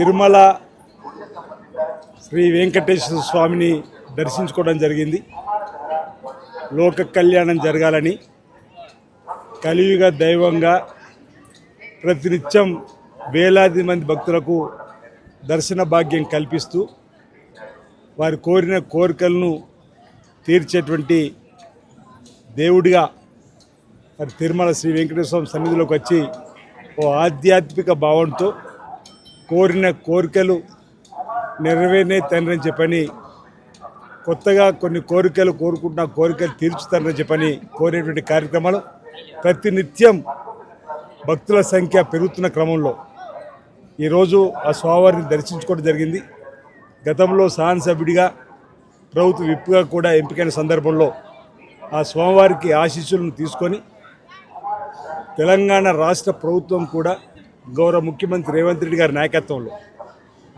తిరుమల శ్రీ వెంకటేశ్వర స్వామిని దర్శించుకోవడం జరిగింది. లోక కళ్యాణం జరగాలని కలియుగ దైవంగా ప్రతినిత్యం వేలాది మంది భక్తులకు దర్శన భాగ్యం కల్పిస్తూ వారు కోరిన కోరికలను తీర్చేటువంటి దేవుడిగా మరి తిరుమల శ్రీ వెంకటేశ్వర స్వామి సన్నిధిలోకి వచ్చి ఓ ఆధ్యాత్మిక భావంతో కోరిన కోరికలు నెరవేరే తండ్రి అని చెప్పని, కొత్తగా కొన్ని కోరికలు కోరుకుంటున్న కోరికలు తీర్చుతారని చెప్పని కోరేటువంటి కార్యక్రమాలు ప్రతినిత్యం భక్తుల సంఖ్య పెరుగుతున్న క్రమంలో ఈరోజు ఆ స్వామివారిని దర్శించుకోవడం జరిగింది. గతంలో శాసనసభ్యుడిగా ప్రభుత్వ విప్గా కూడా ఎంపికైన సందర్భంలో ఆ స్వామివారికి ఆశీస్సులను తీసుకొని తెలంగాణ రాష్ట్ర ప్రభుత్వం కూడా గౌరవ ముఖ్యమంత్రి రేవంత్ రెడ్డి గారి నాయకత్వంలో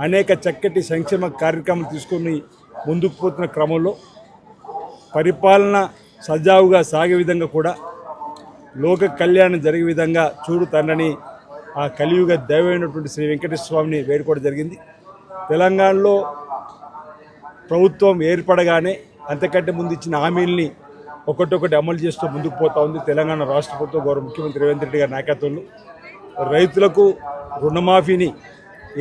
అనేక చక్కటి సంక్షేమ కార్యక్రమాలు తీసుకొని ముందుకు పోతున్న క్రమంలో పరిపాలన సజావుగా సాగే విధంగా కూడా లోక కళ్యాణం జరిగే విధంగా చూడు తండ్రిని ఆ కలియుగ దైవమైనటువంటి శ్రీ వెంకటేశ్వర స్వామిని వేడుకోవడం జరిగింది. తెలంగాణలో ప్రభుత్వం ఏర్పడగానే అంతకంటే ముందు ఇచ్చిన హామీల్ని ఒకటొకటి అమలు చేస్తూ ముందుకు పోతా ఉంది తెలంగాణ రాష్ట్ర ప్రభుత్వం గౌరవ ముఖ్యమంత్రి రేవంత్ రెడ్డి గారి నాయకత్వంలో. రైతులకు రుణమాఫీని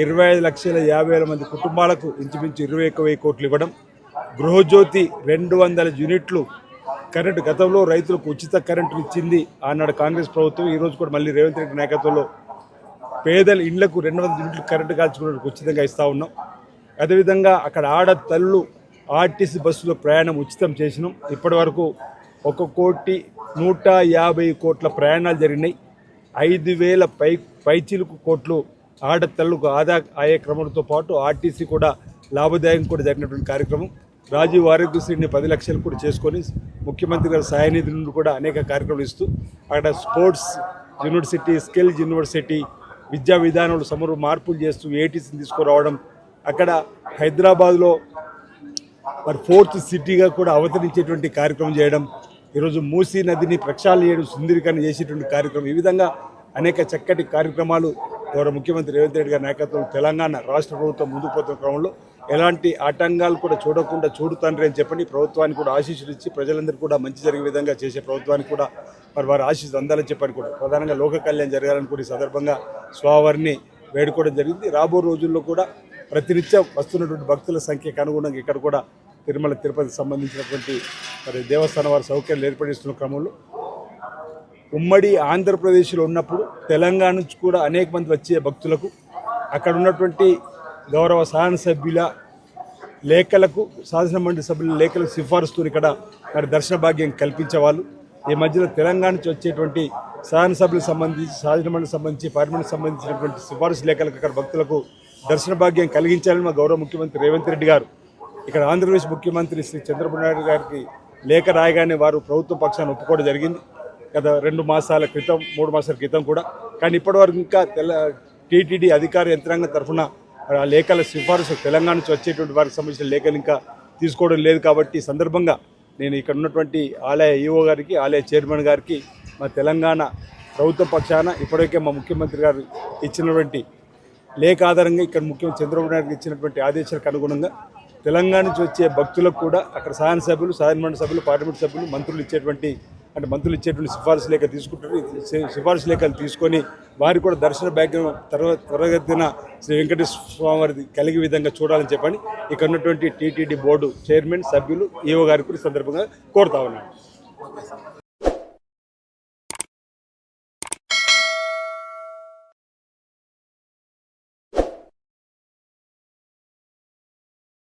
25,50,000 మంది కుటుంబాలకు ఇంచుమించు 21,000 కోట్లు ఇవ్వడం, గృహజ్యోతి 200 యూనిట్లు కరెంటు, గతంలో రైతులకు ఉచిత కరెంటు ఇచ్చింది ఆనాడు కాంగ్రెస్ ప్రభుత్వం. ఈరోజు కూడా మళ్ళీ రేవంత్ రెడ్డి నాయకత్వంలో పేదల ఇళ్లకు 200 యూనిట్లు కరెంటు కాల్చుకున్నట్టు ఉచితంగా ఇస్తూ ఉన్నాం. అదేవిధంగా అక్కడ ఆడతల్లు ఆర్టీసీ బస్సులో ప్రయాణం ఉచితం చేసినాం. ఇప్పటి వరకు 1,150 కోట్ల ప్రయాణాలు జరిగినాయి. 5,000 పైచిలుకు కోట్లు ఆడతల్లుకు ఆదా అయ్యే క్రమంతో పాటు ఆర్టీసీ కూడా లాభదాయకం కూడా జరిగినటువంటి కార్యక్రమం. రాజీవ్ ఆరోగ్యశ్రీని 10 లక్షలు కూడా చేసుకొని ముఖ్యమంత్రి గారి సహాయనిధి నుండి కూడా అనేక కార్యక్రమాలు ఇస్తూ అక్కడ స్పోర్ట్స్ యూనివర్సిటీ, స్కిల్ యూనివర్సిటీ, విద్యా విధానంలో సమూల మార్పులు చేస్తూ ఏటీసీని తీసుకురావడం, అక్కడ హైదరాబాద్లో మరి 4th సిటీగా కూడా అవతరించేటువంటి కార్యక్రమం చేయడం, ఈరోజు మూసీ నదిని ప్రక్షాళన చేయడం, సుందరీకరణ చేసేటువంటి కార్యక్రమం, ఈ విధంగా అనేక చక్కటి కార్యక్రమాలు గౌరవ ముఖ్యమంత్రి రేవంత్ రెడ్డి గారి నాయకత్వం తెలంగాణ రాష్ట్ర ప్రభుత్వం ముందుకు పోతున్న క్రమంలో ఎలాంటి ఆటంకాలు కూడా చూడకుండా చూడుతండ్రి అని చెప్పని ప్రభుత్వానికి కూడా ఆశీస్సులు ఇచ్చి ప్రజలందరికీ కూడా మంచి జరిగే విధంగా చేసే ప్రభుత్వానికి కూడా మరి వారి ఆశీస్సులు అందాలని చెప్పని కూడా ప్రధానంగా లోక కళ్యాణం జరగాలని కూడా ఈ సందర్భంగా స్వామివారిని వేడుకోవడం జరిగింది. రాబో రోజుల్లో కూడా ప్రతినిత్యం వస్తున్నటువంటి భక్తుల సంఖ్యకు అనుగుణంగా ఇక్కడ కూడా తిరుమల తిరుపతికి సంబంధించినటువంటి మరి దేవస్థానం వారి సౌకర్యాలు ఏర్పడిస్తున్న క్రమంలో ఉమ్మడి ఆంధ్రప్రదేశ్లో ఉన్నప్పుడు తెలంగాణ నుంచి కూడా అనేక మంది వచ్చే భక్తులకు అక్కడ ఉన్నటువంటి గౌరవ శాసనసభ్యుల లేఖలకు, శాసనమండలి సభ్యుల లేఖలకు సిఫారసుతో ఇక్కడ మరి దర్శన భాగ్యం కల్పించేవాళ్ళు. ఈ మధ్యలో తెలంగాణ నుంచి వచ్చేటువంటి శాసనసభ్యులకు సంబంధించి, శాసనమండలికి సంబంధించి, పార్లమెంట్కి సంబంధించినటువంటి సిఫారసు లేఖలకు అక్కడ భక్తులకు దర్శన భాగ్యం కలిగించాలని మా గౌరవ ముఖ్యమంత్రి రేవంత్ రెడ్డి గారు ఇక్కడ ఆంధ్రప్రదేశ్ ముఖ్యమంత్రి శ్రీ చంద్రబాబు నాయుడు గారికి లేఖ రాయగానే వారు ప్రభుత్వ పక్షాన్ని ఒప్పుకోవడం జరిగింది గత 2 మాసాల క్రితం, 3 మాసాల క్రితం కూడా. కానీ ఇప్పటివరకు ఇంకా టీటీడీ అధికార యంత్రాంగం తరఫున ఆ లేఖల సిఫారసు తెలంగాణ నుంచి వచ్చేటువంటి వారికి సంబంధించిన లేఖలు ఇంకా తీసుకోవడం లేదు. కాబట్టి ఈ సందర్భంగా నేను ఇక్కడ ఉన్నటువంటి ఆలయ ఈఓ గారికి, ఆలయ చైర్మన్ గారికి మా తెలంగాణ ప్రభుత్వ పక్షాన ఇప్పటికే మా ముఖ్యమంత్రి గారు ఇచ్చినటువంటి లేఖ ఆధారంగా ఇక్కడ ముఖ్యమంత్రి చంద్రబాబు నాయుడు ఇచ్చినటువంటి ఆదేశాలకు అనుగుణంగా తెలంగాణ నుంచి వచ్చే భక్తులకు కూడా అక్కడ శాసనసభ్యులు, శాసనమండలి సభ్యులు, పార్లమెంట్ సభ్యులు, మంత్రులు ఇచ్చేటువంటి సిఫారసు లేఖ తీసుకుంటారు. సిఫారసు లేఖలు తీసుకొని వారు కూడా దర్శన భాగ్యం త్వరగతిన శ్రీ వెంకటేశ్వర స్వామి వారిది కలిగే విధంగా చూడాలని చెప్పని ఇక్కడ ఉన్నటువంటి టీటీడీ బోర్డు చైర్మన్, సభ్యులు, ఈఓ గారికి కూడా సందర్భంగా కోరుతా ఉన్నాను.